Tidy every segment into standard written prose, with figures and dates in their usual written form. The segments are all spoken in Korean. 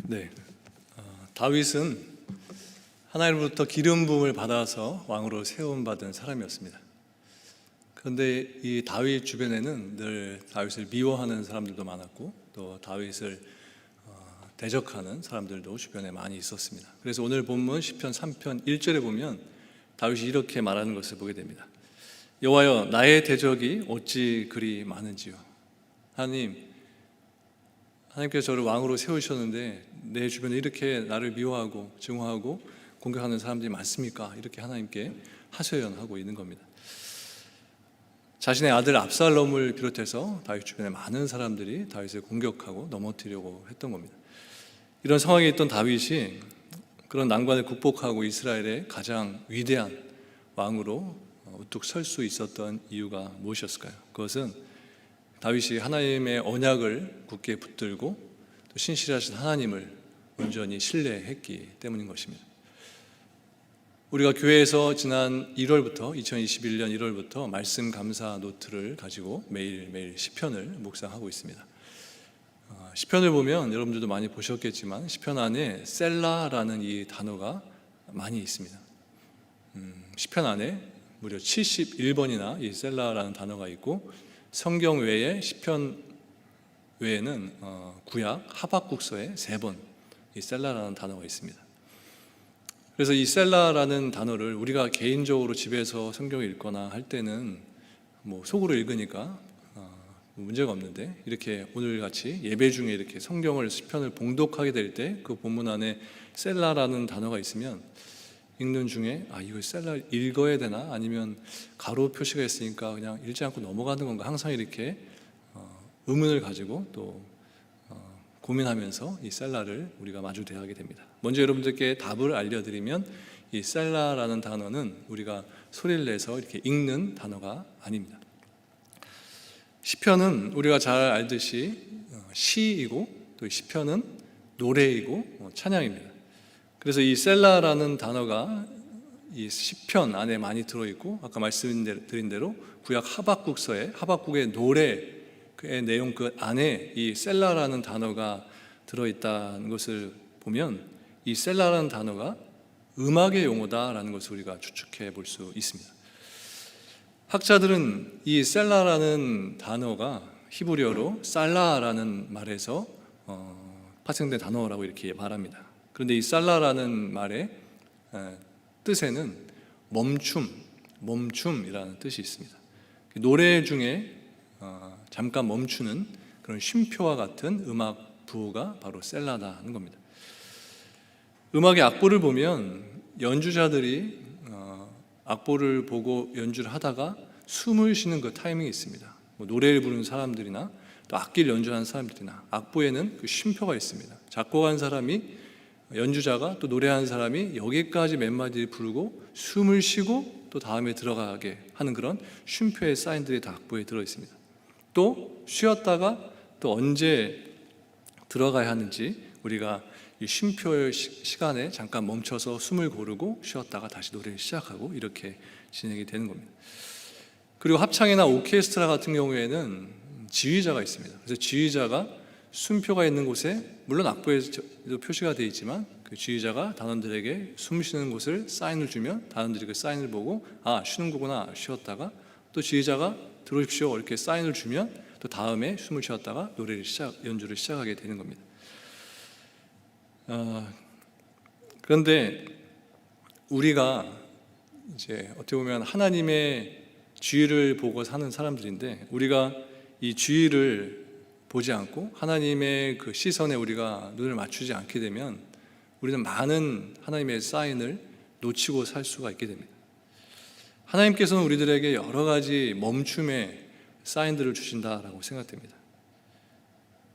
네, 다윗은 하나님으로부터 기름 부음을 받아서 왕으로 세움받은 사람이었습니다. 그런데 이 다윗 주변에는 늘 다윗을 미워하는 사람들도 많았고 또 다윗을 대적하는 사람들도 주변에 많이 있었습니다. 그래서 오늘 본문 시편 3편 1절에 보면 다윗이 이렇게 말하는 것을 보게 됩니다. 여호와여, 나의 대적이 어찌 그리 많은지요. 하나님께서 저를 왕으로 세우셨는데 내 주변에 이렇게 나를 미워하고 증오하고 공격하는 사람들이 많습니까? 이렇게 하나님께 하소연하고 있는 겁니다. 자신의 아들 압살롬을 비롯해서 다윗 주변에 많은 사람들이 다윗을 공격하고 넘어뜨리려고 했던 겁니다. 이런 상황에 있던 다윗이 그런 난관을 극복하고 이스라엘의 가장 위대한 왕으로 우뚝 설 수 있었던 이유가 무엇이었을까요? 그것은 다윗이 하나님의 언약을 굳게 붙들고 또 신실하신 하나님을 온전히 신뢰했기 때문인 것입니다. 우리가 교회에서 지난 2021년 1월부터 말씀 감사 노트를 가지고 매일매일 시편을 묵상하고 있습니다. 시편을 보면 여러분들도 많이 보셨겠지만 시편 안에 셀라라는 이 단어가 많이 있습니다. 시편 안에 무려 71번이나 이 셀라라는 단어가 있고 성경 외에 시편 외에는 구약 하박국서에 3번 이 셀라라는 단어가 있습니다. 그래서 이 셀라라는 단어를 우리가 개인적으로 집에서 성경을 읽거나 할 때는 속으로 읽으니까 문제가 없는데, 이렇게 오늘 같이 예배 중에 이렇게 성경을 시편을 봉독하게 될 때 그 본문 안에 셀라라는 단어가 있으면 읽는 중에 이거 셀라 읽어야 되나, 아니면 가로 표시가 있으니까 그냥 읽지 않고 넘어가는 건가, 항상 이렇게 의문을 가지고 또 고민하면서 이 셀라를 우리가 마주 대하게 됩니다. 먼저 여러분들께 답을 알려드리면 이 셀라라는 단어는 우리가 소리를 내서 이렇게 읽는 단어가 아닙니다. 시편은 우리가 잘 알듯이 시이고 또 시편은 노래이고 찬양입니다. 그래서 이 셀라라는 단어가 이 시편 안에 많이 들어있고, 아까 말씀드린 대로 구약 하박국서에 하박국의 노래의 내용 그 안에 이 셀라라는 단어가 들어있다는 것을 보면 이 셀라라는 단어가 음악의 용어다라는 것을 우리가 추측해 볼 수 있습니다. 학자들은 이 셀라라는 단어가 히브리어로 살라라는 말에서 파생된 단어라고 이렇게 말합니다. 그런데 이 살라라는 말의 뜻에는 멈춤이라는 뜻이 있습니다. 노래 중에 잠깐 멈추는 그런 쉼표와 같은 음악 부호가 바로 셀라다는 겁니다. 음악의 악보를 보면 연주자들이 악보를 보고 연주를 하다가 숨을 쉬는 그 타이밍이 있습니다. 노래를 부르는 사람들이나 또 악기를 연주하는 사람들이나 악보에는 그 쉼표가 있습니다. 작곡한 사람이, 연주자가 또 노래하는 사람이 여기까지 몇 마디를 부르고 숨을 쉬고 또 다음에 들어가게 하는 그런 쉼표의 사인들이 다 악보에 들어 있습니다. 또 쉬었다가 또 언제 들어가야 하는지 우리가 이 쉼표의 시간에 잠깐 멈춰서 숨을 고르고 쉬었다가 다시 노래를 시작하고 이렇게 진행이 되는 겁니다. 그리고 합창이나 오케스트라 같은 경우에는 지휘자가 있습니다. 그래서 지휘자가 숨표가 있는 곳에, 물론 악보에도 표시가 되어 있지만 그 지휘자가 단원들에게 숨 쉬는 곳을 사인을 주면 단원들이 그 사인을 보고 쉬는 거구나, 쉬었다가 또 지휘자가 들어오십시오 이렇게 사인을 주면 또 다음에 숨을 쉬었다가 연주를 시작하게 되는 겁니다. 그런데 우리가 이제 어떻게 보면 하나님의 주의를 보고 사는 사람들인데, 우리가 이 주의를 보지 않고 하나님의 그 시선에 우리가 눈을 맞추지 않게 되면 우리는 많은 하나님의 사인을 놓치고 살 수가 있게 됩니다. 하나님께서는 우리들에게 여러 가지 멈춤의 사인들을 주신다라고 생각됩니다.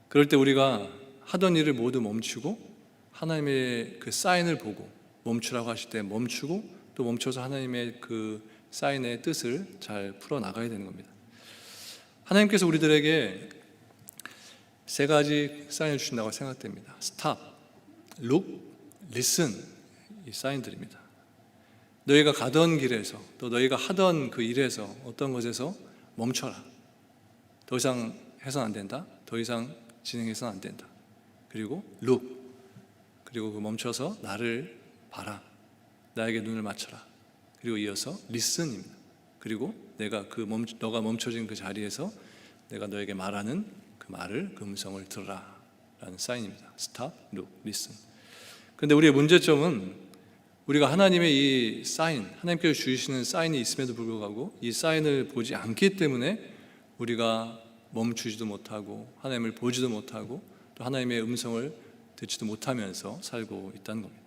그럴 때 우리가 하던 일을 모두 멈추고 하나님의 그 사인을 보고 멈추라고 하실 때 멈추고 또 멈춰서 하나님의 그 사인의 뜻을 잘 풀어나가야 되는 겁니다. 하나님께서 우리들에게 3가지 사인을 주신다고 생각됩니다. 스탑, 룩, 리슨, 이 사인들입니다. 너희가 가던 길에서 또 너희가 하던 그 일에서 어떤 것에서 멈춰라. 더 이상 해서는 안 된다. 더 이상 진행해서는 안 된다. 그리고 룩, 그리고 그 멈춰서 나를 봐라. 나에게 눈을 맞춰라. 그리고 이어서 listen입니다. 그리고 내가 너가 멈춰진 그 자리에서 내가 너에게 말하는 그 말을, 그 음성을 들어라 라는 사인입니다. Stop, look, listen. 그런데 우리의 문제점은 우리가 하나님의 이 사인, 하나님께서 주시는 사인이 있음에도 불구하고 이 사인을 보지 않기 때문에 우리가 멈추지도 못하고 하나님을 보지도 못하고 또 하나님의 음성을 듣지도 못하면서 살고 있다는 겁니다.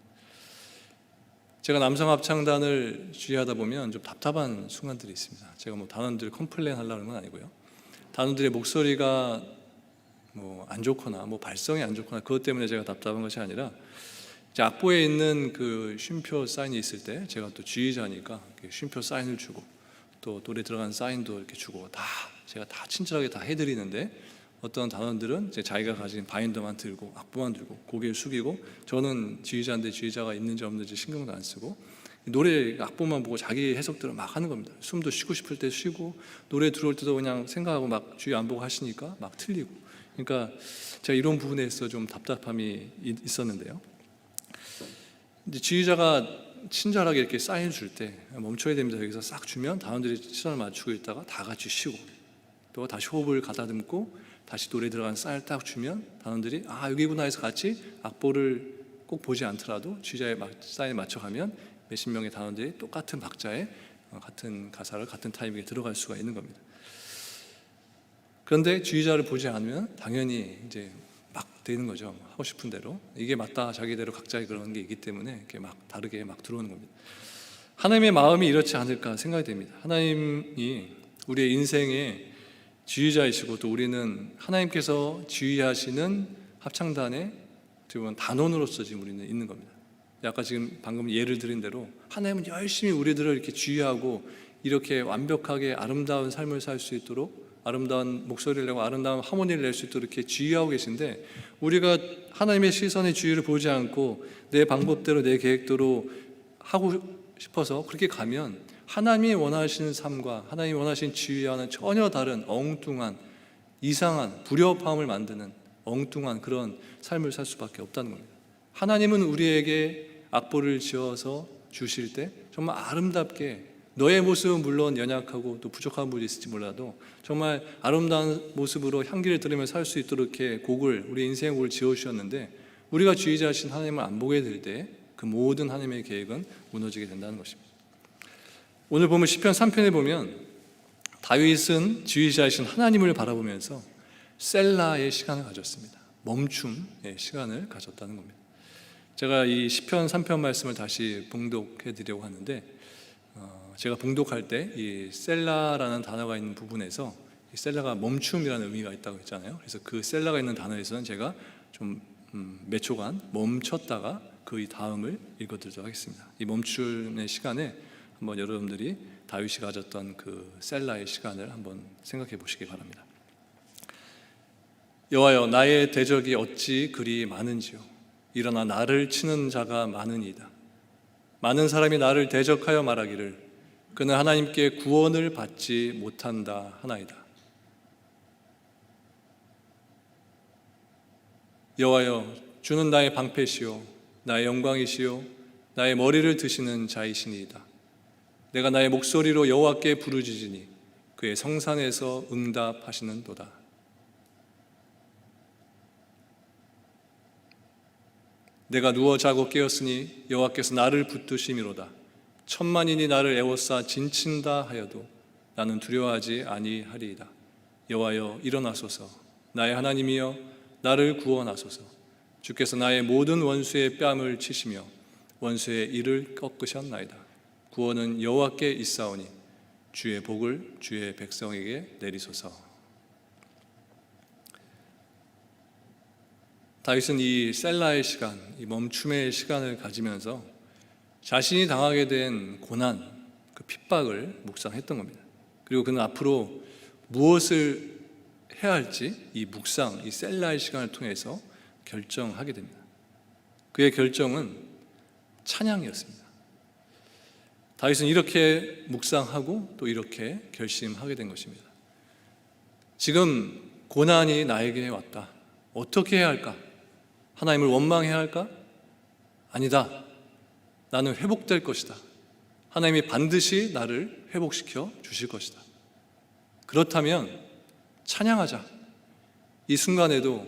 제가 남성 합창단을 지휘하다 보면 좀 답답한 순간들이 있습니다. 제가 뭐 단원들 컴플레인 하려는 건 아니고요. 단원들의 목소리가 뭐 안 좋거나 뭐 발성이 안 좋거나 그것 때문에 제가 답답한 것이 아니라 이제 악보에 있는 그 쉼표 사인이 있을 때 제가 또 지휘자니까 쉼표 사인을 주고 또 노래 들어간 사인도 이렇게 주고 다 제가 다 친절하게 다 해드리는데 어떤 단원들은 이제 자기가 가진 바인더만 들고 악보만 들고 고개를 숙이고 저는 지휘자인데 지휘자가 있는지 없는지 신경도 안 쓰고 노래 악보만 보고 자기 해석대로 막 하는 겁니다. 숨도 쉬고 싶을 때 쉬고 노래 들어올 때도 그냥 생각하고 막 주의 안 보고 하시니까 막 틀리고 그러니까 제가 이런 부분에 있어 좀 답답함이 있었는데요. 이제 지휘자가 친절하게 이렇게 사인 줄 때 멈춰야 됩니다. 여기서 싹 주면 단원들이 시선을 맞추고 있다가 다 같이 쉬고 또 다시 호흡을 가다듬고 다시 노래 들어간 사인을 딱 주면 단원들이 아 여기구나 해서 같이 악보를 꼭 보지 않더라도 지휘자의 사인에 맞춰가면 몇십 명의 단원들이 똑같은 박자에 같은 가사를 같은 타이밍에 들어갈 수가 있는 겁니다. 그런데 지휘자를 보지 않으면 당연히 이제 막 되는 거죠. 하고 싶은 대로 이게 맞다 자기대로 각자의 그런 게 있기 때문에 이렇게 막 다르게 막 들어오는 겁니다. 하나님의 마음이 이렇지 않을까 생각이 됩니다. 하나님이 우리의 인생의 지휘자이시고 또 우리는 하나님께서 지휘하시는 합창단의 단원으로서 지금 우리는 있는 겁니다. 아까 지금 방금 예를 드린 대로 하나님은 열심히 우리들을 이렇게 지휘하고 이렇게 완벽하게 아름다운 삶을 살 수 있도록 아름다운 목소리를 내고 아름다운 하모니를 낼 수 있도록 이렇게 지휘하고 계신데 우리가 하나님의 시선의 지휘를 보지 않고 내 방법대로 내 계획대로 하고 싶어서 그렇게 가면 하나님이 원하시는 삶과 하나님이 원하시는 지휘와는 전혀 다른 엉뚱한 이상한 불협화음을 만드는 엉뚱한 그런 삶을 살 수밖에 없다는 겁니다. 하나님은 우리에게 악보를 지어서 주실 때 정말 아름답게 너의 모습은 물론 연약하고 또 부족한 부분이 있을지 몰라도 정말 아름다운 모습으로 향기를 들으며 살 수 있도록 이렇게 곡을 우리 인생의 곡을 지어주셨는데 우리가 지휘자이신 하나님을 안 보게 될 때 그 모든 하나님의 계획은 무너지게 된다는 것입니다. 오늘 보면 시편 3편에 보면 다윗은 지휘자이신 하나님을 바라보면서 셀라의 시간을 가졌습니다. 멈춤의 시간을 가졌다는 겁니다. 제가 이 시편 3편 말씀을 다시 봉독해 드리려고 하는데 제가 봉독할 때 이 셀라라는 단어가 있는 부분에서 이 셀라가 멈춤이라는 의미가 있다고 했잖아요. 그래서 그 셀라가 있는 단어에서는 제가 좀 몇 초간 멈췄다가 그 다음을 읽어드리도록 하겠습니다. 이 멈춤의 시간에 한번 여러분들이 다윗이 가졌던 그 셀라의 시간을 한번 생각해 보시기 바랍니다. 여호와여 나의 대적이 어찌 그리 많은지요 일어나 나를 치는 자가 많으니이다. 많은 사람이 나를 대적하여 말하기를 그는 하나님께 구원을 받지 못한다 하나이다. 여호와여 주는 나의 방패시요 나의 영광이시요 나의 머리를 드시는 자이시니이다. 내가 나의 목소리로 여호와께 부르짖으니 그의 성산에서 응답하시는도다. 내가 누워 자고 깨었으니 여호와께서 나를 붙드심이로다. 천만인이 나를 에워싸 진친다 하여도 나는 두려워하지 아니하리이다. 여호와여 일어나소서. 나의 하나님이여 나를 구원하소서. 주께서 나의 모든 원수의 뺨을 치시며 원수의 이를 꺾으셨나이다. 구원은 여호와께 있사오니 주의 복을 주의 백성에게 내리소서. 다윗은 이 셀라의 시간, 이 멈춤의 시간을 가지면서 자신이 당하게 된 고난, 그 핍박을 묵상했던 겁니다. 그리고 그는 앞으로 무엇을 해야 할지 이 묵상, 이 셀라의 시간을 통해서 결정하게 됩니다. 그의 결정은 찬양이었습니다. 다윗은 이렇게 묵상하고 또 이렇게 결심하게 된 것입니다. 지금 고난이 나에게 왔다. 어떻게 해야 할까? 하나님을 원망해야 할까? 아니다. 나는 회복될 것이다. 하나님이 반드시 나를 회복시켜 주실 것이다. 그렇다면 찬양하자. 이 순간에도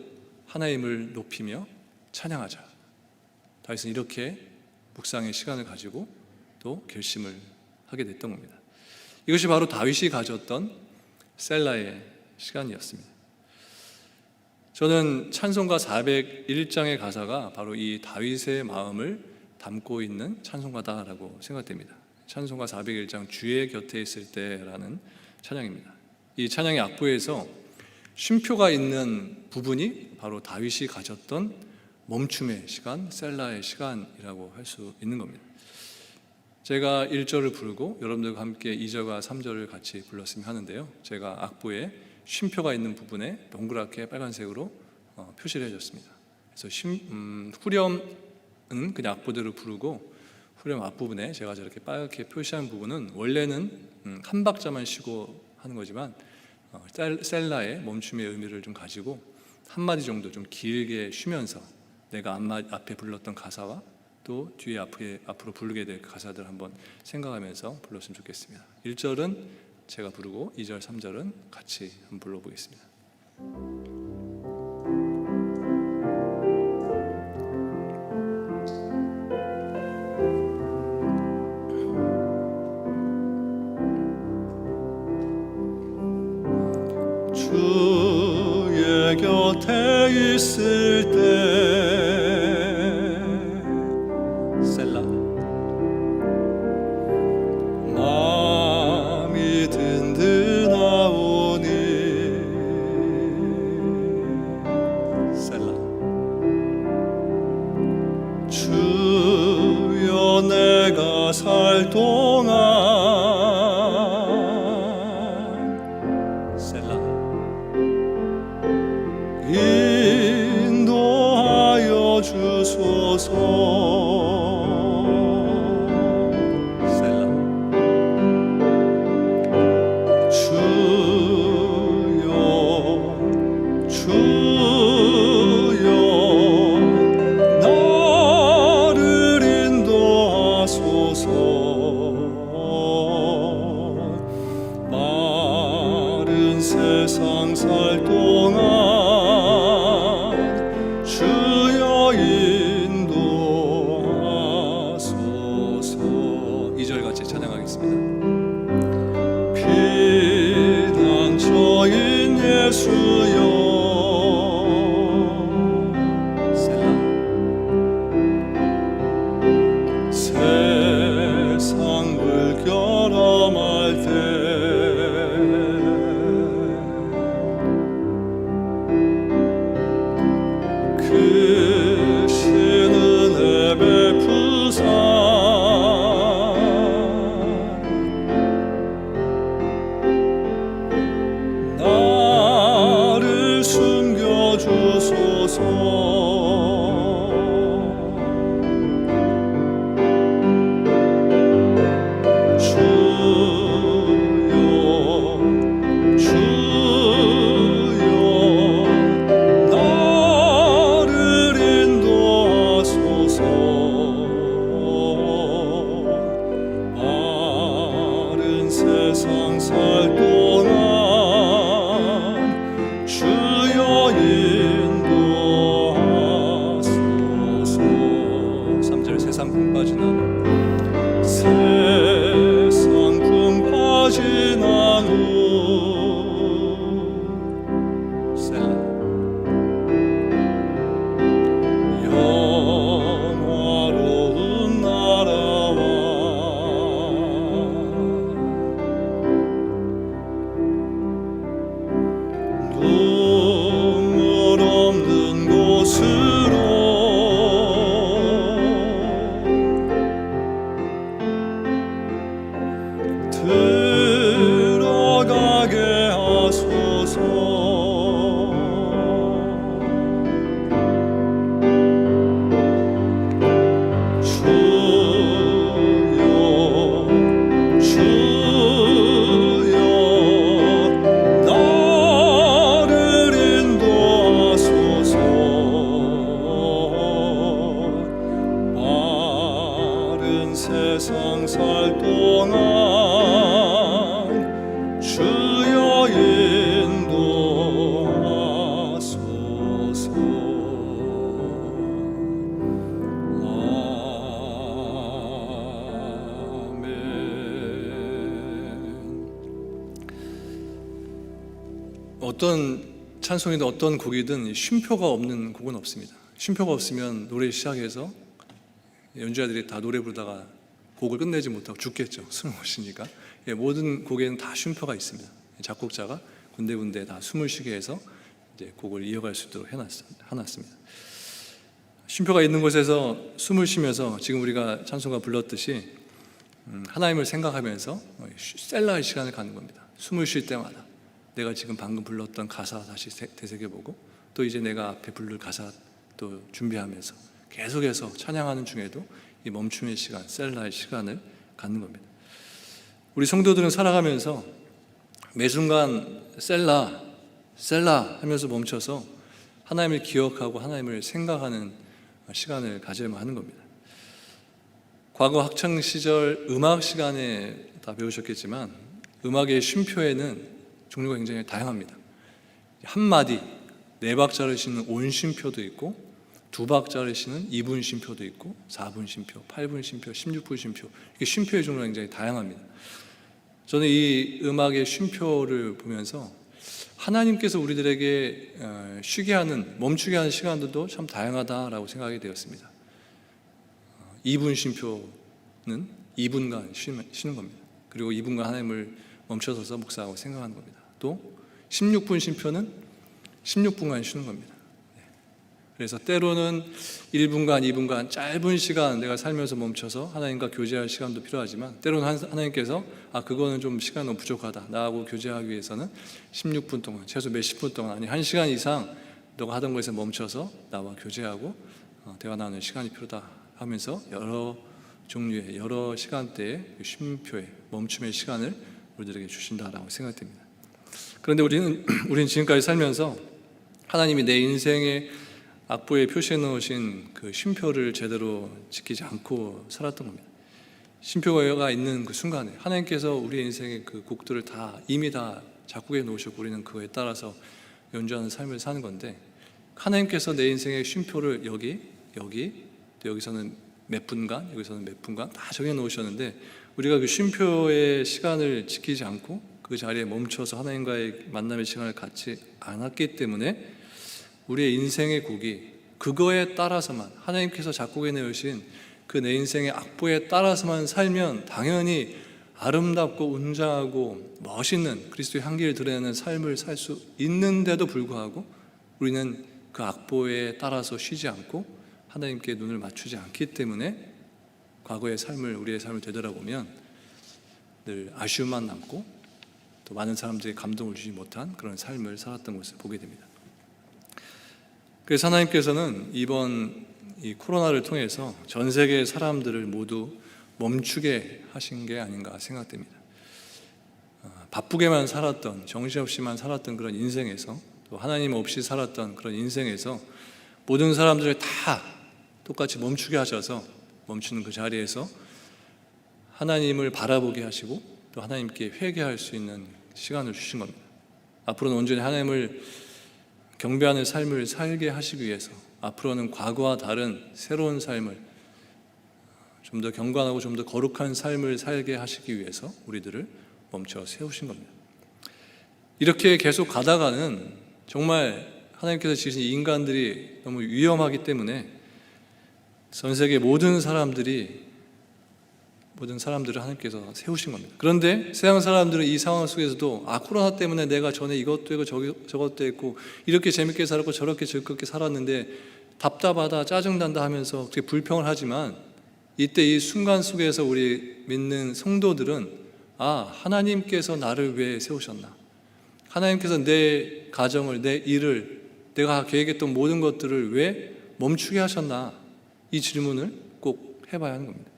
하나님을 높이며 찬양하자. 다윗은 이렇게 묵상의 시간을 가지고 또 결심을 하게 됐던 겁니다. 이것이 바로 다윗이 가졌던 셀라의 시간이었습니다. 저는 찬송가 401장의 가사가 바로 이 다윗의 마음을 담고 있는 찬송가다라고 생각됩니다. 찬송가 401장 주의 곁에 있을 때라는 찬양입니다. 이 찬양의 악보에서 쉼표가 있는 부분이 바로 다윗이 가졌던 멈춤의 시간, 셀라의 시간이라고 할 수 있는 겁니다. 제가 1절을 부르고 여러분들과 함께 2절과 3절을 같이 불렀으면 하는데요, 제가 악보에 쉼표가 있는 부분에 동그랗게 빨간색으로 표시를 해줬습니다. 그래서 후렴은 그냥 악보대로 부르고, 후렴 앞부분에 제가 저렇게 빨갛게 표시한 부분은 원래는 한 박자만 쉬고 하는 거지만 셀라의 멈춤의 의미를 좀 가지고 한 마디 정도 좀 길게 쉬면서 내가 앞에 불렀던 가사와 또 뒤에 앞으로 부르게 될 가사들 한번 생각하면서 불렀으면 좋겠습니다. 1절은 제가 부르고 2절, 3절은 같이 한번 불러보겠습니다. 주의 곁에 있을 때 셀라. 마음이 든든하오니 셀라. 주여 내가 살 동안 인도하여 주소서. 셀라. 주여 주여 나를 인도하소서. 마른 세상 살 동안 주여 인도하소서. 어떤 찬송이든 어떤 곡이든 쉼표가 없는 곡은 없습니다. 쉼표가 없으면 노래 시작해서 연주자들이 다 노래 부르다가 곡을 끝내지 못하고 죽겠죠. 숨을 못 쉬니까. 모든 곡에는 다 쉼표가 있습니다. 작곡자가 군데군데 다 숨을 쉬게 해서 이제 곡을 이어갈 수 있도록 해놨습니다. 쉼표가 있는 곳에서 숨을 쉬면서 지금 우리가 찬송가 불렀듯이 하나님을 생각하면서 셀라의 시간을 갖는 겁니다. 숨을 쉴 때마다 내가 지금 방금 불렀던 가사 다시 되새겨보고 또 이제 내가 앞에 부를 가사 또 준비하면서 계속해서 찬양하는 중에도 이 멈춤의 시간, 셀라의 시간을 갖는 겁니다. 우리 성도들은 살아가면서 매 순간 셀라 하면서 멈춰서 하나님을 기억하고 하나님을 생각하는 시간을 가져야만 하는 겁니다. 과거 학창시절 음악 시간에 다 배우셨겠지만 음악의 쉼표에는 종류가 굉장히 다양합니다. 한 마디 4박자를 싣는 온 쉼표도 있고 2박자를 싣는 2분 쉼표도 있고 4분 쉼표, 8분 쉼표, 16분 쉼표, 이게 쉼표의 종류가 굉장히 다양합니다. 저는 이 음악의 쉼표를 보면서 하나님께서 우리들에게 쉬게 하는, 멈추게 하는 시간들도 참 다양하다라고 생각이 되었습니다. 2분 쉼표는 2분간 쉬는 겁니다. 그리고 2분간 하나님을 멈춰서서 묵상하고 생각하는 겁니다. 또 16분 쉼표는 16분간 쉬는 겁니다. 그래서 때로는 1분간, 2분간 짧은 시간 내가 살면서 멈춰서 하나님과 교제할 시간도 필요하지만 때로는 하나님께서 그거는 좀 시간 너무 부족하다, 나하고 교제하기 위해서는 16분 동안, 최소 몇십 분 동안, 아니 1시간 이상 너가 하던 것에서 멈춰서 나와 교제하고 대화 나누는 시간이 필요하다 하면서 여러 종류의 여러 시간대의 쉼표의 멈춤의 시간을 우리들에게 주신다라고 생각됩니다. 그런데 우리는 지금까지 살면서 하나님이 내 인생의 악보에 표시해 놓으신 그 쉼표를 제대로 지키지 않고 살았던 겁니다. 쉼표가 있는 그 순간에 하나님께서 우리의 인생의 그 곡들을 이미 다 작곡해 놓으셨고 우리는 그거에 따라서 연주하는 삶을 사는 건데, 하나님께서 내 인생의 쉼표를 여기 또 여기서는 몇 분간, 여기서는 몇 분간 다 정해 놓으셨는데 우리가 그 쉼표의 시간을 지키지 않고 그 자리에 멈춰서 하나님과의 만남의 시간을 갖지 않았기 때문에 우리의 인생의 곡이 그거에 따라서만, 하나님께서 작곡해 내으신 그 내 인생의 악보에 따라서만 살면 당연히 아름답고 웅장하고 멋있는 그리스도의 향기를 드러내는 삶을 살 수 있는데도 불구하고 우리는 그 악보에 따라서 쉬지 않고 하나님께 눈을 맞추지 않기 때문에 과거의 삶을, 우리의 삶을 되돌아보면 늘 아쉬움만 남고 또 많은 사람들이 감동을 주지 못한 그런 삶을 살았던 것을 보게 됩니다. 그래서 하나님께서는 이번 이 코로나를 통해서 전 세계 사람들을 모두 멈추게 하신 게 아닌가 생각됩니다. 바쁘게만 살았던, 정신없이만 살았던 그런 인생에서, 또 하나님 없이 살았던 그런 인생에서 모든 사람들을 다 똑같이 멈추게 하셔서 멈추는 그 자리에서 하나님을 바라보게 하시고 또 하나님께 회개할 수 있는 시간을 주신 겁니다. 앞으로는 온전히 하나님을 경배하는 삶을 살게 하시기 위해서, 앞으로는 과거와 다른 새로운 삶을, 좀 더 경건하고 좀 더 거룩한 삶을 살게 하시기 위해서 우리들을 멈춰 세우신 겁니다. 이렇게 계속 가다가는 정말 하나님께서 지으신 인간들이 너무 위험하기 때문에 전 세계 모든 사람들을 하나님께서 세우신 겁니다. 그런데 세상 사람들은 이 상황 속에서도 코로나 때문에 내가 전에 이것도 했고 저것도 했고 이렇게 재밌게 살았고 저렇게 즐겁게 살았는데 답답하다, 짜증난다 하면서 그렇게 불평을 하지만, 이때 이 순간 속에서 우리 믿는 성도들은 하나님께서 나를 왜 세우셨나? 하나님께서 내 가정을, 내 일을, 내가 계획했던 모든 것들을 왜 멈추게 하셨나? 이 질문을 꼭 해봐야 하는 겁니다.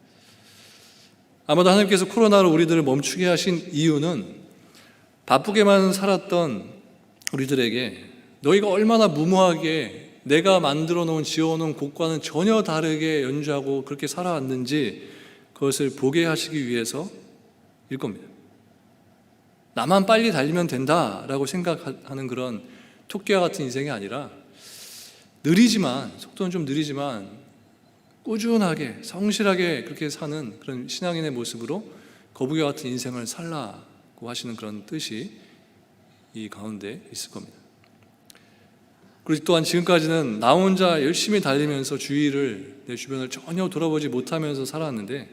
아마도 하나님께서 코로나로 우리들을 멈추게 하신 이유는 바쁘게만 살았던 우리들에게 너희가 얼마나 무모하게 내가 만들어 놓은, 지어 놓은 곡과는 전혀 다르게 연주하고 그렇게 살아왔는지 그것을 보게 하시기 위해서일 겁니다. 나만 빨리 달리면 된다라고 생각하는 그런 토끼와 같은 인생이 아니라 속도는 좀 느리지만 꾸준하게, 성실하게 그렇게 사는 그런 신앙인의 모습으로 거북이와 같은 인생을 살라고 하시는 그런 뜻이 이 가운데 있을 겁니다. 그리고 또한 지금까지는 나 혼자 열심히 달리면서 주위를, 내 주변을 전혀 돌아보지 못하면서 살았는데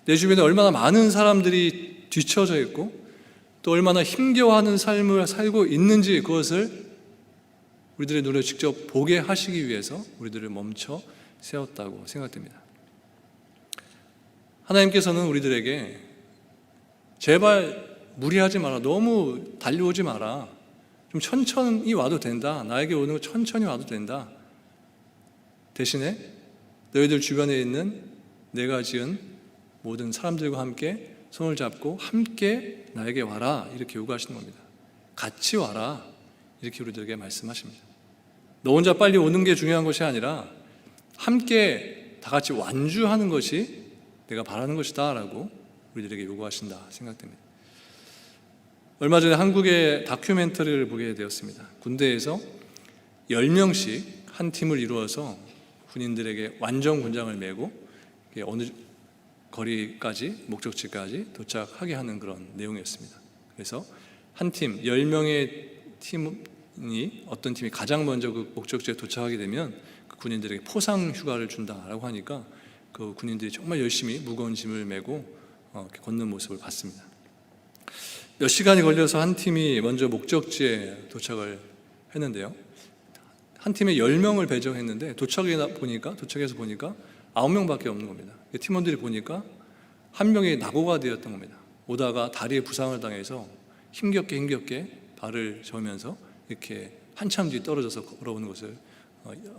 내 주변에 얼마나 많은 사람들이 뒤처져 있고 또 얼마나 힘겨워하는 삶을 살고 있는지 그것을 우리들의 눈으로 직접 보게 하시기 위해서 우리들을 멈춰 세웠다고 생각됩니다. 하나님께서는 우리들에게 제발 무리하지 마라, 너무 달려오지 마라, 좀 천천히 와도 된다, 나에게 오는 거 천천히 와도 된다, 대신에 너희들 주변에 있는 내가 지은 모든 사람들과 함께 손을 잡고 함께 나에게 와라, 이렇게 요구하시는 겁니다. 같이 와라, 이렇게 우리들에게 말씀하십니다. 너 혼자 빨리 오는 게 중요한 것이 아니라 함께 다 같이 완주하는 것이 내가 바라는 것이다 라고 우리들에게 요구하신다 생각됩니다. 얼마 전에 한국의 다큐멘터리를 보게 되었습니다. 군대에서 10명씩 한 팀을 이루어서 군인들에게 완전 군장을 메고 어느 거리까지, 목적지까지 도착하게 하는 그런 내용이었습니다. 그래서 한 팀, 10명의 팀이, 어떤 팀이 가장 먼저 그 목적지에 도착하게 되면 그 군인들에게 포상 휴가를 준다라고 하니까 그 군인들이 정말 열심히 무거운 짐을 메고 이렇게 걷는 모습을 봤습니다. 몇 시간이 걸려서 한 팀이 먼저 목적지에 도착을 했는데요, 한 팀에 10명을 배정했는데 도착해서 보니까 9명밖에 없는 겁니다. 팀원들이 보니까 한 명이 낙오가 되었던 겁니다. 오다가 다리에 부상을 당해서 힘겹게 발을 저으면서 이렇게 한참 뒤 떨어져서 걸어오는 것을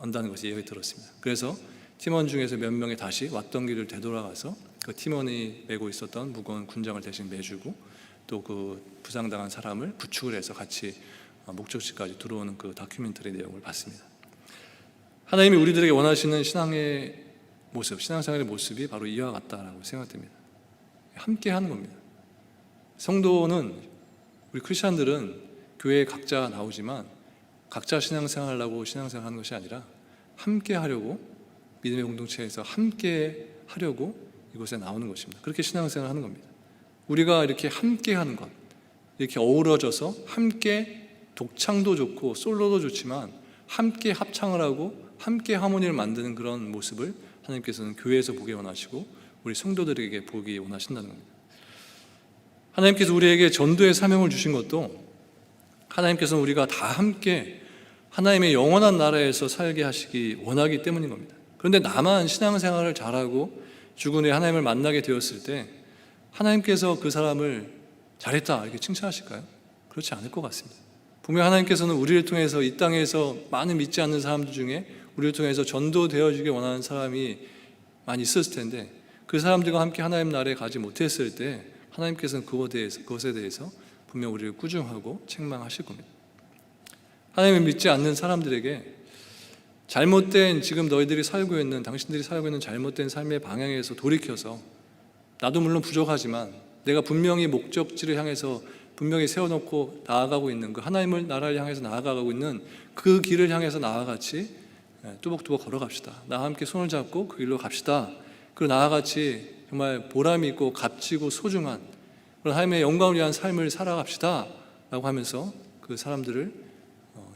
안다는 것이 예언이 들었습니다. 그래서 팀원 중에서 몇 명이 다시 왔던 길을 되돌아가서 그 팀원이 메고 있었던 무거운 군장을 대신 메주고 또 그 부상당한 사람을 구축을 해서 같이 목적지까지 들어오는 그 다큐멘터리 내용을 봤습니다. 하나님이 우리들에게 원하시는 신앙의 모습, 신앙생활의 모습이 바로 이와 같다라고 생각됩니다. 함께 하는 겁니다. 성도는, 우리 크리스찬들은 교회에 각자 나오지만 각자 신앙생활하고 신앙생활하는 것이 아니라 함께 하려고, 믿음의 공동체에서 함께 하려고 이곳에 나오는 것입니다. 그렇게 신앙생활을 하는 겁니다. 우리가 이렇게 함께 하는 것, 이렇게 어우러져서 함께, 독창도 좋고 솔로도 좋지만 함께 합창을 하고 함께 하모니를 만드는 그런 모습을 하나님께서는 교회에서 보기 원하시고 우리 성도들에게 보기 원하신다는 겁니다. 하나님께서 우리에게 전도의 사명을 주신 것도 하나님께서는 우리가 다 함께 하나님의 영원한 나라에서 살게 하시기 원하기 때문인 겁니다. 그런데 나만 신앙생활을 잘하고 죽은 후에 하나님을 만나게 되었을 때 하나님께서 그 사람을 잘했다 이렇게 칭찬하실까요? 그렇지 않을 것 같습니다. 분명 하나님께서는 우리를 통해서 이 땅에서 많은 믿지 않는 사람들 중에 우리를 통해서 전도되어지기 원하는 사람이 많이 있었을 텐데 그 사람들과 함께 하나님 나라에 가지 못했을 때 하나님께서는 그것에 대해서 분명 우리를 꾸중하고 책망하실 겁니다. 하나님을 믿지 않는 사람들에게 잘못된, 지금 너희들이 살고 있는, 당신들이 살고 있는 잘못된 삶의 방향에서 돌이켜서 나도 물론 부족하지만 내가 분명히 목적지를 향해서 분명히 세워놓고 나아가고 있는 그 하나님의 나라를 향해서 나아가고 있는 그 길을 향해서 나와 같이 뚜벅뚜벅 걸어갑시다. 나와 함께 손을 잡고 그 길로 갑시다. 그리고 나와 같이 정말 보람 있고 값지고 소중한 그런 하나님의 영광을 위한 삶을 살아갑시다 라고 하면서 그 사람들을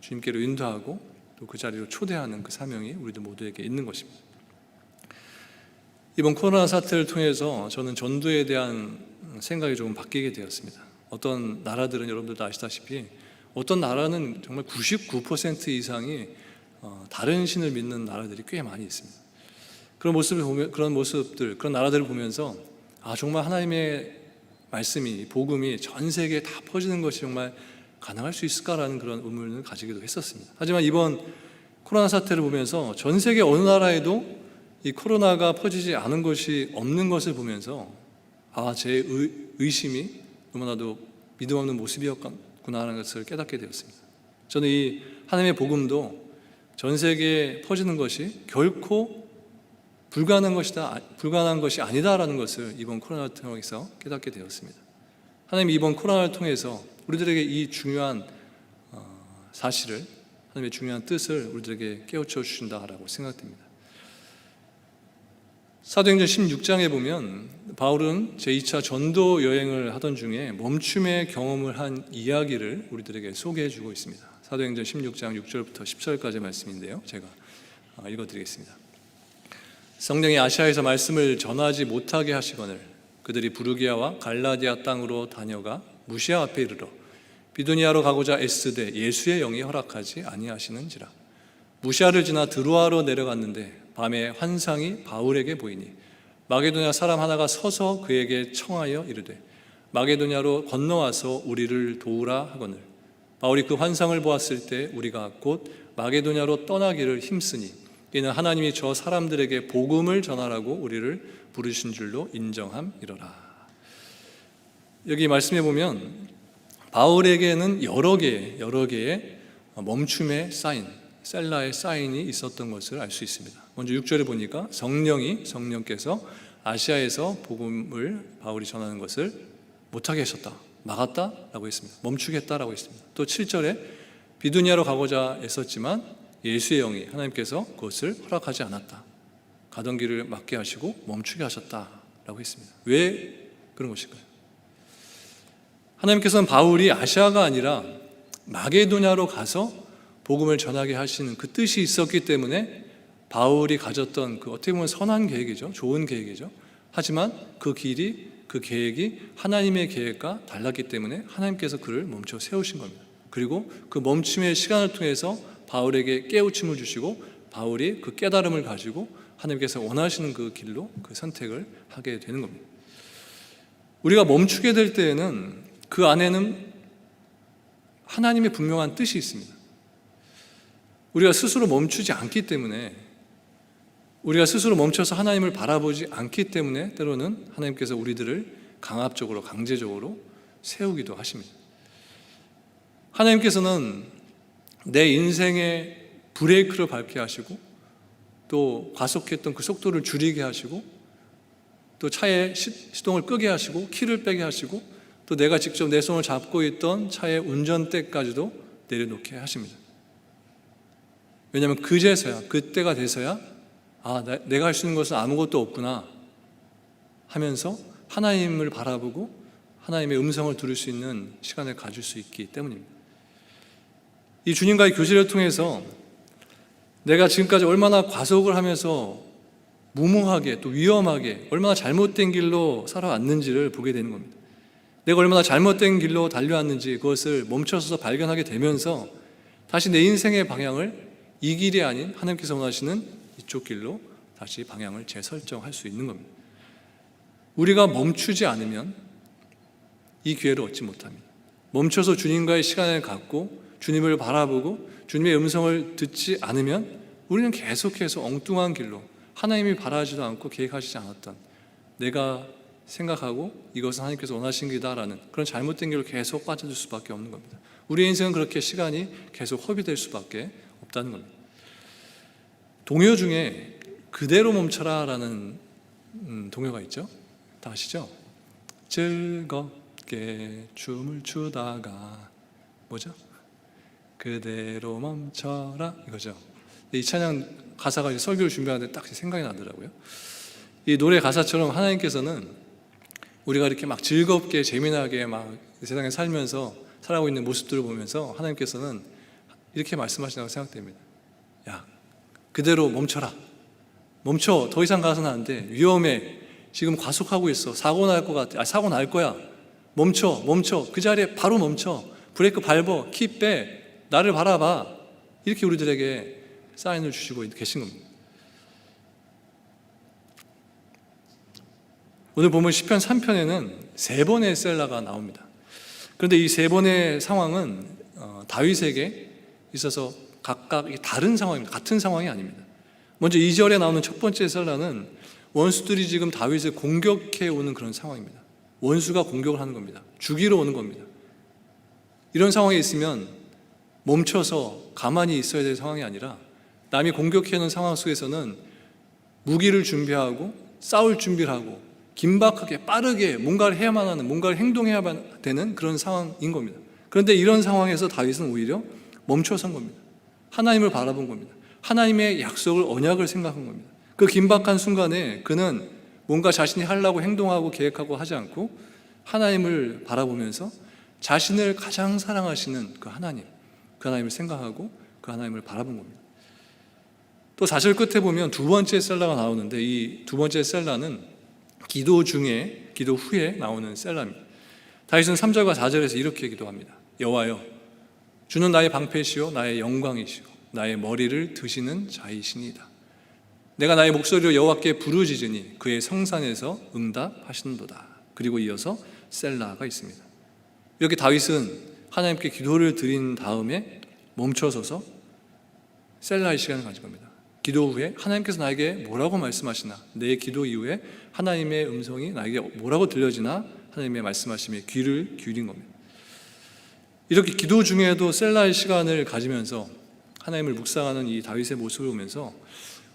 주님께로 인도하고 또 그 자리로 초대하는 그 사명이 우리들 모두에게 있는 것입니다. 이번 코로나 사태를 통해서 저는 전도에 대한 생각이 조금 바뀌게 되었습니다. 어떤 나라들은 여러분들도 아시다시피 어떤 나라는 정말 99% 이상이 다른 신을 믿는 나라들이 꽤 많이 있습니다. 그런 모습들, 그런 나라들을 보면서 정말 하나님의 말씀이, 복음이 전 세계에 다 퍼지는 것이 정말 가능할 수 있을까라는 그런 의문을 가지기도 했었습니다. 하지만 이번 코로나 사태를 보면서 전 세계 어느 나라에도 이 코로나가 퍼지지 않은 것이 없는 것을 보면서 제 의심이 너무나도 믿음 없는 모습이었구나 하는 것을 깨닫게 되었습니다. 저는 이 하나님의 복음도 전 세계에 퍼지는 것이 결코 불가능한 것이 아니다라는 것을 이번 코로나를 통해서 깨닫게 되었습니다. 하나님이 이번 코로나를 통해서 우리들에게 이 중요한 사실을, 하나님의 중요한 뜻을 우리들에게 깨우쳐 주신다라고 생각됩니다. 사도행전 16장에 보면 바울은 제2차 전도 여행을 하던 중에 멈춤의 경험을 한 이야기를 우리들에게 소개해 주고 있습니다. 사도행전 16장 6절부터 10절까지 말씀인데요. 제가 읽어드리겠습니다. 성령이 아시아에서 말씀을 전하지 못하게 하시거늘 그들이 부르기아와 갈라디아 땅으로 다녀가 무시아 앞에 이르러 비두니아로 가고자 애쓰되 예수의 영이 허락하지 아니하시는지라. 무시아를 지나 드로아로 내려갔는데 밤에 환상이 바울에게 보이니 마게도냐 사람 하나가 서서 그에게 청하여 이르되 마게도냐로 건너와서 우리를 도우라 하거늘 바울이 그 환상을 보았을 때 우리가 곧 마게도냐로 떠나기를 힘쓰니 이는 하나님이 저 사람들에게 복음을 전하라고 우리를 부르신 줄로 인정함이로라. 여기 말씀해 보면 바울에게는 여러 개의 멈춤의 사인, 셀라의 사인이 있었던 것을 알 수 있습니다. 먼저 6절에 보니까 성령께서 아시아에서 복음을 바울이 전하는 것을 못하게 하셨다, 막았다라고 했습니다. 멈추게 했다라고 했습니다. 또 7절에 비두니아로 가고자 애썼지만 예수의 영이 하나님께서 그것을 허락하지 않았다. 가던 길을 막게 하시고 멈추게 하셨다라고 했습니다. 왜 그런 것일까요? 하나님께서는 바울이 아시아가 아니라 마게도냐로 가서 복음을 전하게 하시는 그 뜻이 있었기 때문에 바울이 가졌던 그 어떻게 보면 선한 계획이죠. 좋은 계획이죠. 하지만 그 길이, 그 계획이 하나님의 계획과 달랐기 때문에 하나님께서 그를 멈춰 세우신 겁니다. 그리고 그 멈춤의 시간을 통해서 바울에게 깨우침을 주시고 바울이 그 깨달음을 가지고 하나님께서 원하시는 그 길로 그 선택을 하게 되는 겁니다. 우리가 멈추게 될 때에는 그 안에는 하나님의 분명한 뜻이 있습니다. 우리가 스스로 멈추지 않기 때문에, 우리가 스스로 멈춰서 하나님을 바라보지 않기 때문에 때로는 하나님께서 우리들을 강압적으로, 강제적으로 세우기도 하십니다. 하나님께서는 내 인생의 브레이크를 밟게 하시고 또 과속했던 그 속도를 줄이게 하시고 또 차의 시동을 끄게 하시고 키를 빼게 하시고 또 내가 직접 내 손을 잡고 있던 차의 운전대까지도 내려놓게 하십니다. 왜냐하면 그제서야, 그때가 돼서야 내가 할 수 있는 것은 아무것도 없구나 하면서 하나님을 바라보고 하나님의 음성을 들을 수 있는 시간을 가질 수 있기 때문입니다. 이 주님과의 교제를 통해서 내가 지금까지 얼마나 과속을 하면서 무모하게 또 위험하게 얼마나 잘못된 길로 살아왔는지를 보게 되는 겁니다. 내가 얼마나 잘못된 길로 달려왔는지 그것을 멈춰서서 발견하게 되면서 다시 내 인생의 방향을 이 길이 아닌 하나님께서 원하시는 이쪽 길로 다시 방향을 재설정할 수 있는 겁니다. 우리가 멈추지 않으면 이 기회를 얻지 못합니다. 멈춰서 주님과의 시간을 갖고 주님을 바라보고 주님의 음성을 듣지 않으면 우리는 계속해서 엉뚱한 길로 하나님이 바라지도 않고 계획하시지 않았던 내가 생각하고 이것은 하나님께서 원하신 길이다라는 그런 잘못된 길로 계속 빠져들 수밖에 없는 겁니다. 우리의 인생은 그렇게 시간이 계속 허비될 수밖에 없다는 겁니다. 동요 중에 그대로 멈춰라라는 동요가 있죠. 다 아시죠? 즐겁게 춤을 추다가 뭐죠? 그대로 멈춰라 이거죠. 이 찬양 가사가 설교를 준비하는데 딱 생각이 나더라고요. 이 노래 가사처럼 하나님께서는 우리가 이렇게 막 즐겁게 재미나게 막 세상에 살면서 살아가고 있는 모습들을 보면서 하나님께서는 이렇게 말씀하신다고 생각됩니다. 야, 그대로 멈춰라. 멈춰. 더 이상 가서는 안 돼. 위험해. 지금 과속하고 있어. 사고 날 것 같아. 사고 날 거야. 멈춰. 그 자리에 바로 멈춰. 브레이크 밟어. 키 빼. 나를 바라봐. 이렇게 우리들에게 사인을 주시고 계신 겁니다. 오늘 보면 시편 3편에는 3번의 셀라가 나옵니다. 그런데 이 3번의 상황은 다윗에게 있어서 각각 다른 상황입니다. 같은 상황이 아닙니다. 먼저 2절에 나오는 첫 번째 셀라는 원수들이 지금 다윗을 공격해 오는 그런 상황입니다. 원수가 공격을 하는 겁니다. 죽이러 오는 겁니다. 이런 상황에 있으면 멈춰서 가만히 있어야 될 상황이 아니라 남이 공격해 오는 상황 속에서는 무기를 준비하고 싸울 준비를 하고 긴박하게 빠르게 뭔가를 해야만 하는, 뭔가를 행동해야만 되는 그런 상황인 겁니다. 그런데 이런 상황에서 다윗은 오히려 멈춰선 겁니다. 하나님을 바라본 겁니다. 하나님의 약속을, 언약을 생각한 겁니다. 그 긴박한 순간에 그는 뭔가 자신이 하려고 행동하고 계획하고 하지 않고 하나님을 바라보면서 자신을 가장 사랑하시는 그 하나님, 그 하나님을 생각하고 그 하나님을 바라본 겁니다. 또 4절 끝에 보면 두 번째 셀라가 나오는데 이 두 번째 셀라는 기도 후에 나오는 셀라입니다. 다윗은 3절과 4절에서 이렇게 기도합니다. 여호와여, 주는 나의 방패시요 나의 영광이시요 나의 머리를 드시는 자이시니이다. 내가 나의 목소리로 여호와께 부르짖으니 그의 성산에서 응답하시는도다. 그리고 이어서 셀라가 있습니다. 이렇게 다윗은 하나님께 기도를 드린 다음에 멈춰서서 셀라의 시간을 가진 겁니다. 기도 후에 하나님께서 나에게 뭐라고 말씀하시나, 내 기도 이후에 하나님의 음성이 나에게 뭐라고 들려지나 하나님의 말씀하심에 귀를 기울인 겁니다. 이렇게 기도 중에도 셀라의 시간을 가지면서 하나님을 묵상하는 이 다윗의 모습을 보면서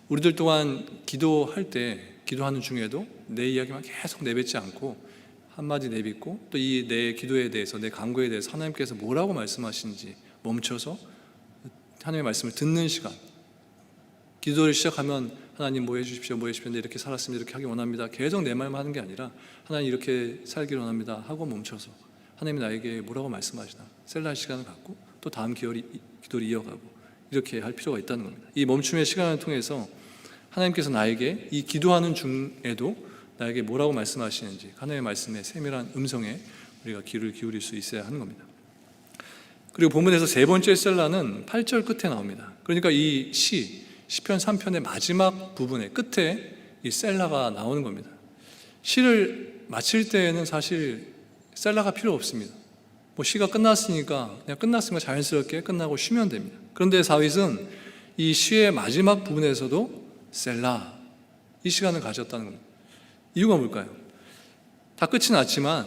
우리들 또한 기도할 때, 기도하는 중에도 내 이야기만 계속 내뱉지 않고 한마디 내뱉고 또 이 내 기도에 대해서, 내 간구에 대해서 하나님께서 뭐라고 말씀하시는지 멈춰서 하나님의 말씀을 듣는 시간. 기도를 시작하면 하나님 뭐 해주십시오, 뭐 해주십시오, 이렇게 살았습니다, 이렇게 하기 원합니다, 계속 내 말만 하는 게 아니라 하나님 이렇게 살기를 원합니다 하고 멈춰서 하나님이 나에게 뭐라고 말씀하시나 셀라의 시간을 갖고 또 다음 기도를 이어가고 이렇게 할 필요가 있다는 겁니다. 이 멈춤의 시간을 통해서 하나님께서 나에게 이 기도하는 중에도 나에게 뭐라고 말씀하시는지 하나님의 말씀의 세밀한 음성에 우리가 귀를 기울일 수 있어야 하는 겁니다. 그리고 본문에서 세 번째 셀라는 8절 끝에 나옵니다. 그러니까 이 시편 3편의 마지막 부분의 끝에 이 셀라가 나오는 겁니다. 시를 마칠 때에는 사실 셀라가 필요 없습니다. 뭐 시가 끝났으니까 그냥 끝났으니까 자연스럽게 끝나고 쉬면 됩니다. 그런데 다윗은 이 시의 마지막 부분에서도 셀라, 이 시간을 가졌다는 겁니다. 이유가 뭘까요? 다 끝이 났지만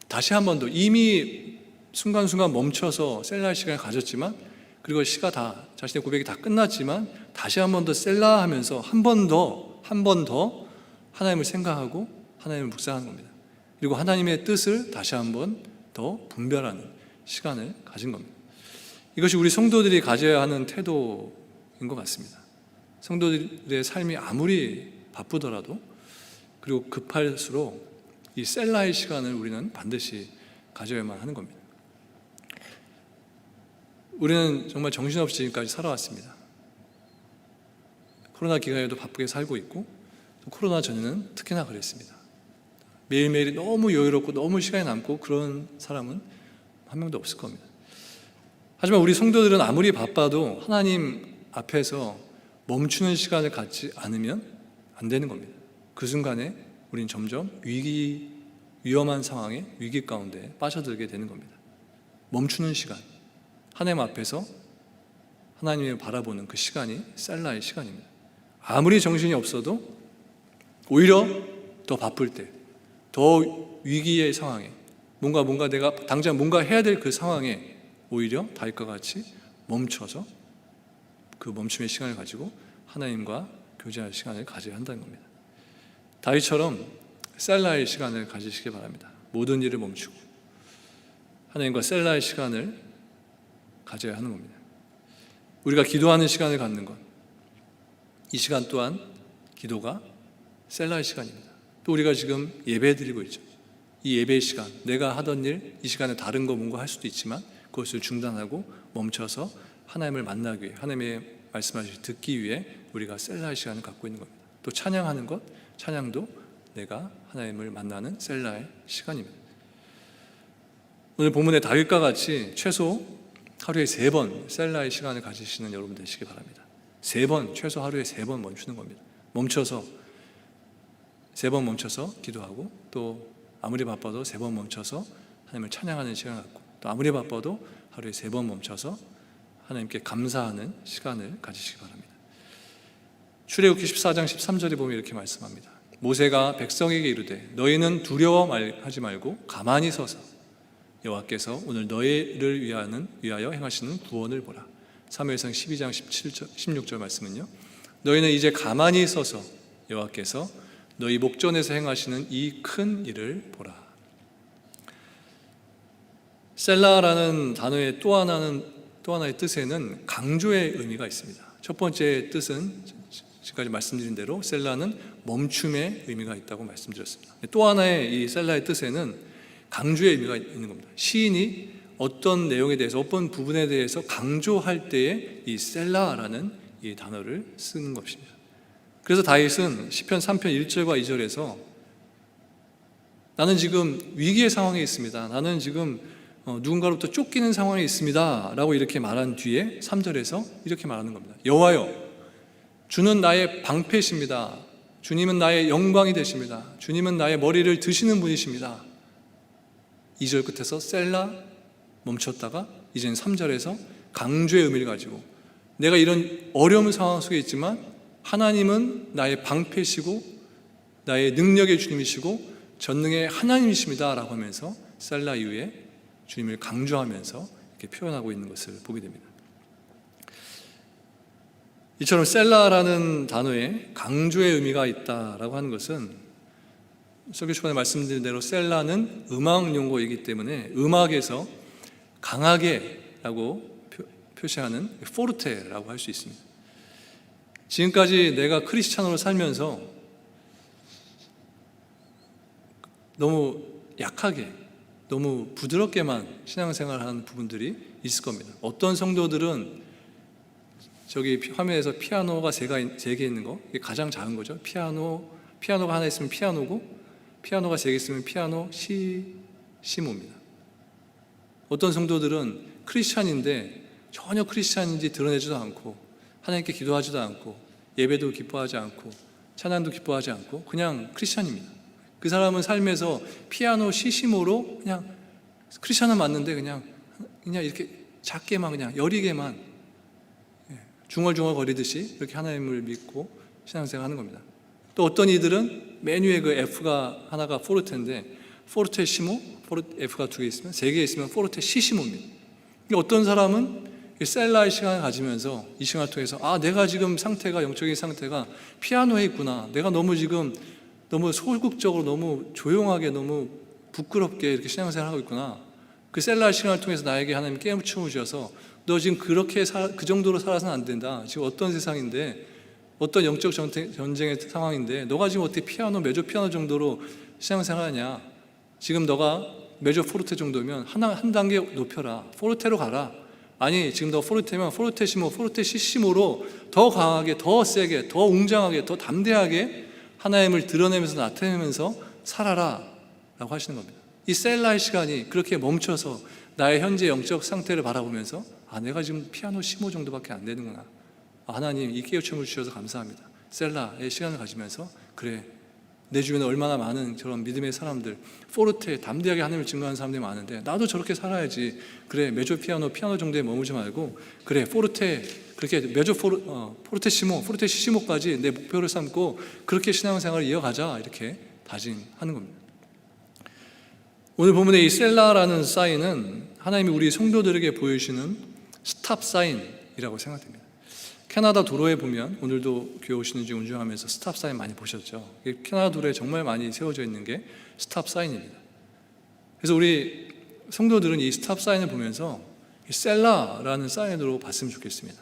다시 한 번 더, 이미 순간순간 멈춰서 셀라의 시간을 가졌지만, 그리고 시가 다, 자신의 고백이 다 끝났지만 다시 한 번 더 셀라 하면서 한 번 더 하나님을 생각하고 하나님을 묵상하는 겁니다. 그리고 하나님의 뜻을 다시 한 번 더 분별하는 시간을 가진 겁니다. 이것이 우리 성도들이 가져야 하는 태도인 것 같습니다. 성도들의 삶이 아무리 바쁘더라도, 그리고 급할수록 이 셀라의 시간을 우리는 반드시 가져야만 하는 겁니다. 우리는 정말 정신없이 지금까지 살아왔습니다. 코로나 기간에도 바쁘게 살고 있고, 또 코로나 전에는 특히나 그랬습니다. 매일매일이 너무 여유롭고 너무 시간이 남고 그런 사람은 한 명도 없을 겁니다. 하지만 우리 성도들은 아무리 바빠도 하나님 앞에서 멈추는 시간을 갖지 않으면 안 되는 겁니다. 그 순간에 우린 점점 위험한 상황에, 위기 가운데 빠져들게 되는 겁니다. 멈추는 시간, 하나님 앞에서 하나님을 바라보는 그 시간이 셀라의 시간입니다. 아무리 정신이 없어도 오히려 더 바쁠 때, 더 위기의 상황에, 뭔가 내가 당장 뭔가 해야 될 그 상황에 오히려 다윗과 같이 멈춰서 그 멈춤의 시간을 가지고 하나님과 교제할 시간을 가져야 한다는 겁니다. 다윗처럼 셀라의 시간을 가지시기 바랍니다. 모든 일을 멈추고 하나님과 셀라의 시간을 가져야 하는 겁니다. 우리가 기도하는 시간을 갖는 것, 이 시간 또한 기도가 셀라의 시간입니다. 또 우리가 지금 예배 드리고 있죠. 이 예배의 시간, 내가 하던 일, 이 시간에 다른 거 뭔가 할 수도 있지만 그것을 중단하고 멈춰서 하나님을 만나기 위해, 하나님의 말씀하시기 듣기 위해 우리가 셀라의 시간을 갖고 있는 겁니다. 또 찬양하는 것, 찬양도 내가 하나님을 만나는 셀라의 시간입니다. 오늘 본문의 다윗과 같이 최소 하루에 3번 셀라의 시간을 가지시는 여러분 되시기 바랍니다. 3번, 최소 하루에 3번 멈추는 겁니다. 멈춰서 3번 멈춰서 기도하고, 또 아무리 바빠도 3번 멈춰서 하나님을 찬양하는 시간을 갖고, 또 아무리 바빠도 하루에 3번 멈춰서 하나님께 감사하는 시간을 가지시기 바랍니다. 출애굽기 14장 13절에 보면 이렇게 말씀합니다. 모세가 백성에게 이르되 너희는 두려워하지 말고 가만히 서서 여호와께서 오늘 너희를 위하여 행하시는 구원을 보라. 사무엘상 12장 16절 말씀은요, 너희는 이제 가만히 서서 여호와께서 너희 목전에서 행하시는 이 큰 일을 보라. 셀라라는 단어의 또 하나의 뜻에는 강조의 의미가 있습니다. 첫 번째 뜻은 지금까지 말씀드린 대로 셀라는 멈춤의 의미가 있다고 말씀드렸습니다. 또 하나의 이 셀라의 뜻에는 강조의 의미가 있는 겁니다. 시인이 어떤 내용에 대해서 어떤 부분에 대해서 강조할 때에 이 셀라라는 이 단어를 쓰는 것입니다. 그래서 다윗은 시편 3편 1절과 2절에서 나는 지금 위기의 상황에 있습니다. 나는 지금 누군가로부터 쫓기는 상황에 있습니다 라고 이렇게 말한 뒤에 3절에서 이렇게 말하는 겁니다. 여호와여, 주는 나의 방패십니다. 주님은 나의 영광이 되십니다. 주님은 나의 머리를 드시는 분이십니다. 2절 끝에서 셀라 멈췄다가 이제는 3절에서 강조의 의미를 가지고 내가 이런 어려운 상황 속에 있지만 하나님은 나의 방패시고 나의 능력의 주님이시고 전능의 하나님이십니다 라고 하면서 셀라 이후에 주님을 강조하면서 이렇게 표현하고 있는 것을 보게 됩니다. 이처럼 셀라라는 단어에 강조의 의미가 있다라고 하는 것은 설교 초반에 말씀드린 대로 셀라는 음악 용어이기 때문에 음악에서 강하게라고 표시하는 포르테라고 할 수 있습니다. 지금까지 내가 크리스찬으로 살면서 너무 약하게 너무 부드럽게만 신앙생활을 하는 부분들이 있을 겁니다. 어떤 성도들은 저기 화면에서 피아노가 3개 있는 거, 이게 가장 작은 거죠. 피아노가 하나 있으면 피아노고, 피아노가 3개 있으면 피아노 시모입니다. 어떤 성도들은 크리스찬인데 전혀 크리스찬인지 드러내지도 않고 하나님께 기도하지도 않고 예배도 기뻐하지 않고 찬양도 기뻐하지 않고 그냥 크리스찬입니다. 그 사람은 삶에서 피아노 시시모로 그냥 크리스찬은 맞는데 그냥 이렇게 작게만 그냥 여리게만 중얼중얼 거리듯이 이렇게 하나님을 믿고 신앙생활 하는 겁니다. 또 어떤 이들은 맨 위에 그 F가 하나가 포르테인데 포르테 시모, F가 2개 있으면 3개 있으면 포르테 시시모입니다. 어떤 사람은 셀라의 시간을 가지면서 이 시간을 통해서 내가 지금 상태가 영적인 상태가 피아노에 있구나. 내가 너무 지금 너무 소극적으로 너무 조용하게 너무 부끄럽게 이렇게 신앙생활을 하고 있구나. 그 셀라의 시간을 통해서 나에게 하나님 깨우쳐 주셔서 너 지금 그렇게 그 정도로 살아서는 안 된다. 지금 어떤 세상인데 어떤 영적 전쟁의 상황인데 너가 지금 어떻게 메조 피아노 정도로 신앙생활 하냐. 지금 너가 메조 포르테 정도면 한 단계 높여라. 포르테로 가라. 아니 지금 너 포르테면 포르테시모, 포르테시시모로 더 강하게, 더 세게, 더 웅장하게, 더 담대하게 하나님을 드러내면서 나타내면서 살아라 라고 하시는 겁니다. 이 셀라의 시간이 그렇게 멈춰서 나의 현재 영적 상태를 바라보면서 내가 지금 피아노 시모 정도밖에 안 되는구나. 하나님 이 깨우침을 주셔서 감사합니다. 셀라의 시간을 가지면서 그래 내 주변에 얼마나 많은 저런 믿음의 사람들 포르테 담대하게 하나님을 증거하는 사람들이 많은데 나도 저렇게 살아야지. 그래 메조 피아노 정도에 머무지 말고 그래 포르테 그렇게 메조 포르테 시모 포르테 시시모까지 내 목표를 삼고 그렇게 신앙생활을 이어가자 이렇게 다짐하는 겁니다. 오늘 본문의 이 셀라라는 사인은 하나님이 우리 성도들에게 보여주시는 스탑 사인이라고 생각됩니다. 캐나다 도로에 보면 오늘도 교회 오시는 중 운전하면서 스탑 사인 많이 보셨죠? 캐나다 도로에 정말 많이 세워져 있는 게 스탑 사인입니다. 그래서 우리 성도들은 이 스탑 사인을 보면서 이 셀라라는 사인으로 봤으면 좋겠습니다.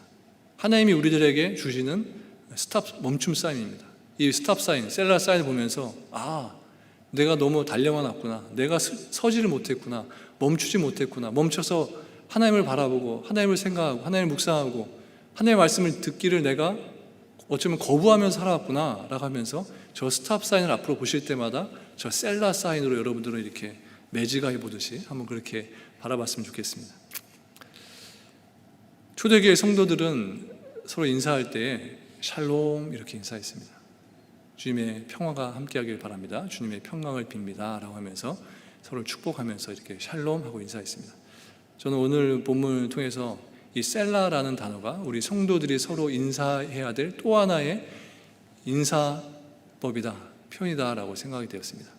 하나님이 우리들에게 주시는 스탑 멈춤 사인입니다. 이 스탑 사인, 셀라 사인을 보면서 내가 너무 달려만 왔구나. 내가 서지를 못했구나. 멈추지 못했구나. 멈춰서 하나님을 바라보고 하나님을 생각하고 하나님을 묵상하고 하나님의 말씀을 듣기를 내가 어쩌면 거부하면서 살아왔구나 라고 하면서 저 스탑 사인을 앞으로 보실 때마다 저 셀라 사인으로 여러분들은 이렇게 매지가해 보듯이 한번 그렇게 바라봤으면 좋겠습니다. 초대교회 성도들은 서로 인사할 때 샬롬 이렇게 인사했습니다. 주님의 평화가 함께하길 바랍니다. 주님의 평강을 빕니다 라고 하면서 서로 축복하면서 이렇게 샬롬 하고 인사했습니다. 저는 오늘 본문을 통해서 이 셀라라는 단어가 우리 성도들이 서로 인사해야 될 또 하나의 인사법이다, 표현이다라고 생각이 되었습니다.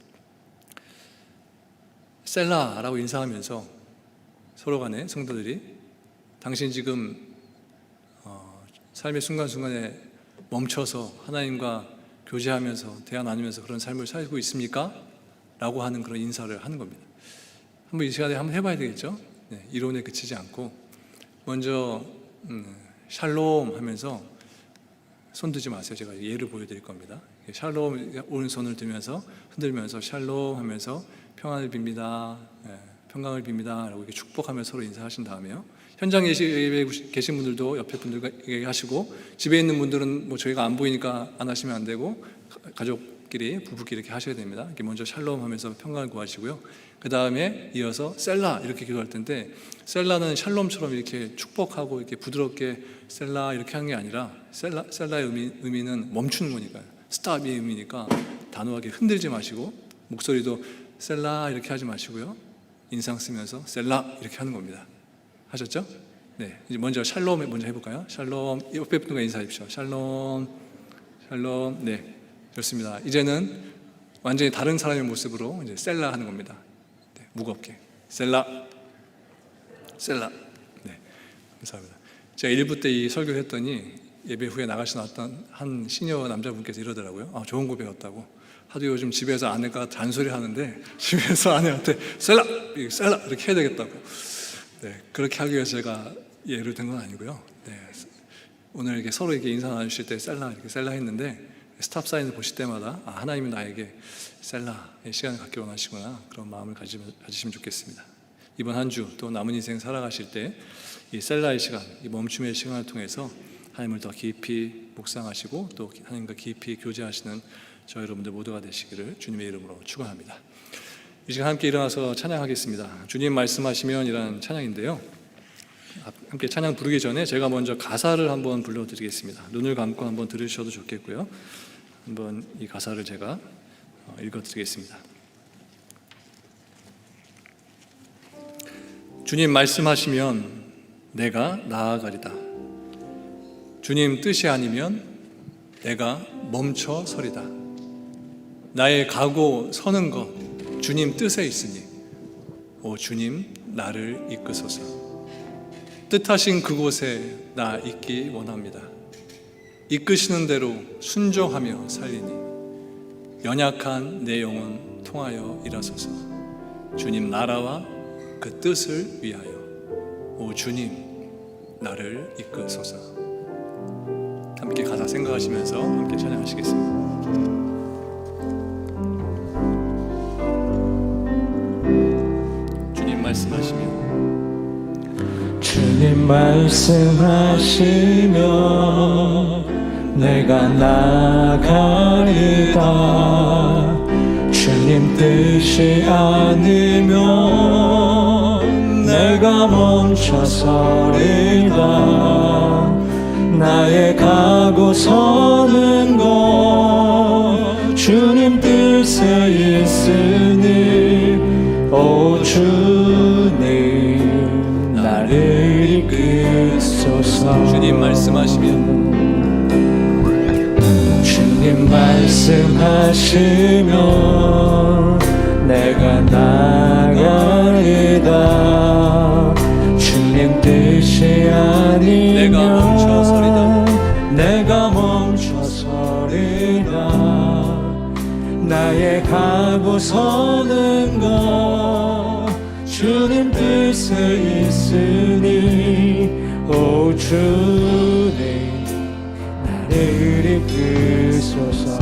셀라라고 인사하면서 서로 간에 성도들이 당신 지금 삶의 순간순간에 멈춰서 하나님과 교제하면서 대화 나누면서 그런 삶을 살고 있습니까? 라고 하는 그런 인사를 하는 겁니다. 한번 이 시간에 한번 해봐야 되겠죠? 이론에 그치지 않고 먼저 샬롬 하면서 손 들지 마세요. 제가 예를 보여드릴 겁니다. 샬롬 오른손을 들면서 흔들면서 샬롬 하면서 평안을 빕니다. 평강을 빕니다 라고 이렇게 축복하며 서로 인사하신 다음에요, 현장에 계신 분들도 옆에 분들에게 하시고, 집에 있는 분들은 뭐 저희가 안 보이니까 안 하시면 안 되고 가족끼리 부부끼리 이렇게 하셔야 됩니다. 이렇게 먼저 샬롬 하면서 평강을 구하시고요, 그 다음에 이어서 셀라 이렇게 기도할 텐데, 셀라는 샬롬처럼 이렇게 축복하고 이렇게 부드럽게 셀라 이렇게 하는 게 아니라, 셀라의 의미는 멈추는 거니까요. 스탑이 의미니까 단호하게 흔들지 마시고, 목소리도 셀라 이렇게 하지 마시고요, 인상 쓰면서 셀라 이렇게 하는 겁니다. 하셨죠? 네, 이제 먼저 샬롬 먼저 해볼까요? 샬롬, 옆에 분과 인사하십시오. 샬롬, 샬롬. 네, 좋습니다. 이제는 완전히 다른 사람의 모습으로 이제 셀라 하는 겁니다. 네, 무겁게 셀라, 셀라. 네, 감사합니다. 제가 1부 때 이 설교를 했더니 예배 후에 나가신 어떤 한 시니어 남자분께서 이러더라고요. 좋은 거 배웠다고. 하도 요즘 집에서 아내가 잔소리 하는데 집에서 아내한테 셀라, 셀라 이렇게 해야 되겠다고. 네, 그렇게 하기 위해서 제가 예를 든 건 아니고요. 네, 오늘 이렇게 서로 이렇게 인사 나누실 때 셀라 이렇게 셀라 했는데, 스탑 사인을 보실 때마다 하나님이 나에게 셀라의 시간을 갖기 원하시구나, 그런 마음을 가지시면 좋겠습니다. 이번 한 주 또 남은 인생 살아가실 때 이 셀라의 시간, 이 멈춤의 시간을 통해서 하나님을 더 깊이 묵상하시고 또 하나님과 깊이 교제하시는 저 여러분들 모두가 되시기를 주님의 이름으로 축원합니다. 이 시간 함께 일어나서 찬양하겠습니다. 주님 말씀하시면 이라는 찬양인데요, 함께 찬양 부르기 전에 제가 먼저 가사를 한번 불러드리겠습니다. 눈을 감고 한번 들으셔도 좋겠고요, 한번 이 가사를 제가 읽어드리겠습니다. 주님 말씀하시면 내가 나아가리다. 주님 뜻이 아니면 내가 멈춰 서리다. 나의 가고 서는 것 주님 뜻에 있으니 오 주님 나를 이끄소서. 뜻하신 그곳에 나 있기 원합니다. 이끄시는 대로 순종하며 살리니 연약한 내 영혼 통하여 일하소서. 주님 나라와 그 뜻을 위하여 오 주님 나를 이끄소서. 함께 가사 생각하시면서 함께 찬양하시겠습니다. 주님 말씀하시면 주님 말씀하시면 내가 나가리다. 주님 뜻이 아니면 내가 멈춰서리다. 나의 가고 서는 것 주님 뜻에 있으니 오 주님 나를 이끄소서. 주님 말씀하시면 주님 말씀하시면 내가 나가리다. 주님 뜻이 아니면 내가 멈춰서리다. 나의 가고 서는 것 주님 뜻에 있으니 오 주님 나를 이끄소서.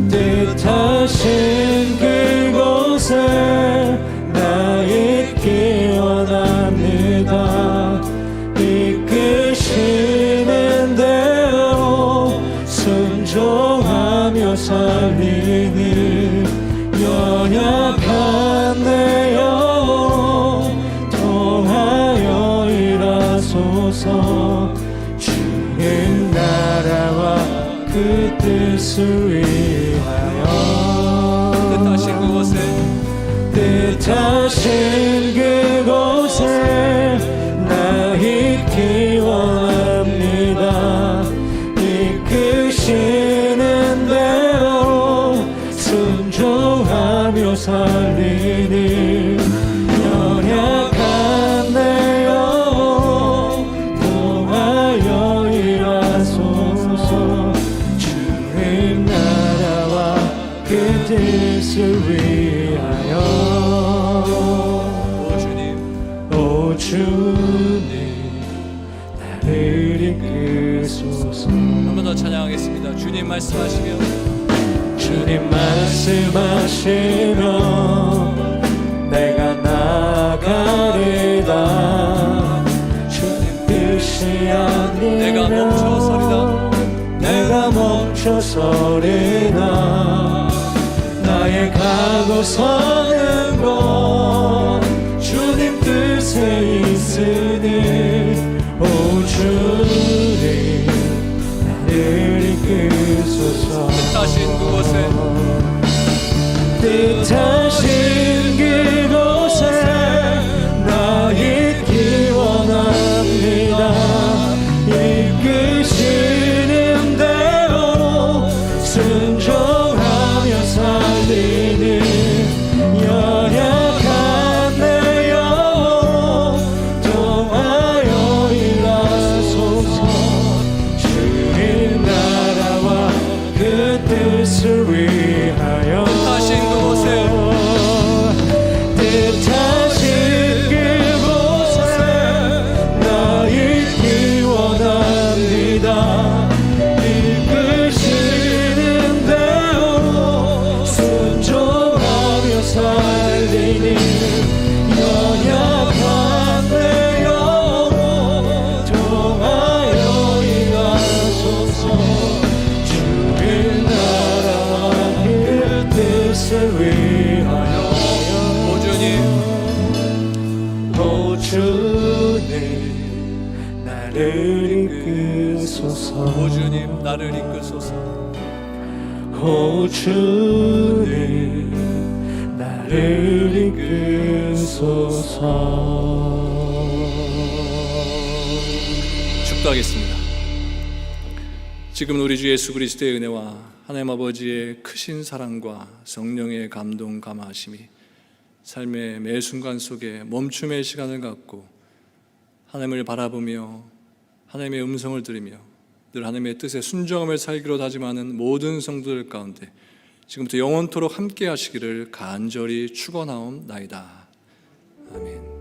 뜻하신 그곳에 나 있기 원합니다. 이끄시는 대로 순종하며 살리니 연약한 내 영혼 통하여 일하소서. 주의 나라와 그 뜻을 위하여 뜻하신 그곳에 나 있기 원합니다. 이끄시는 대로 순종하며 살리니 연약한 내 영혼 통하여 일하소서. 주의 나라와 그 뜻을 위하여 오 주님 나를 이끄소서. 한 번 더 찬양하겠습니다. 주님 말씀하시면 주님 주님 말씀하시면 내가 나가리다. 주님 뜻이 아니면 내가 멈춰서리다. 내가 멈춰서리다. 나의 가고 서는 곳 주님 뜻에 있으니 오 주님 나를 이끄소서. 뜻하신 그곳에 뜻하신 그곳에 나 있기 원합니다. 이끄시는 대로 순종하며 살리니 연약한 내 영혼 통하여 일하소서. 주의 나라와 그 뜻을 위하여 뜻하신 그곳에 뜻하신 그곳에 나 있기 원합니다. 이끄시는 대로 순종하며 살리니 연약한 내 영혼 통하여 일하소서. 주의 나라와 그 뜻을 위하여 오 주님 오 주님 나를 이끄소서. 오 주님 나를 이끄소서. 오 주님 나를 이끄소서. 축도하겠습니다. 지금 우리 주 예수 그리스도의 은혜와 하나님 아버지의 크신 사랑과 성령의 감동 감화하심이 삶의 매 순간 속에 멈춤의 시간을 갖고 하나님을 바라보며 하나님의 음성을 들으며 늘 하나님의 뜻에 순종하며 살기로 다짐하는 모든 성도들 가운데 지금부터 영원토록 함께 하시기를 간절히 축원하옵나이다. 아멘.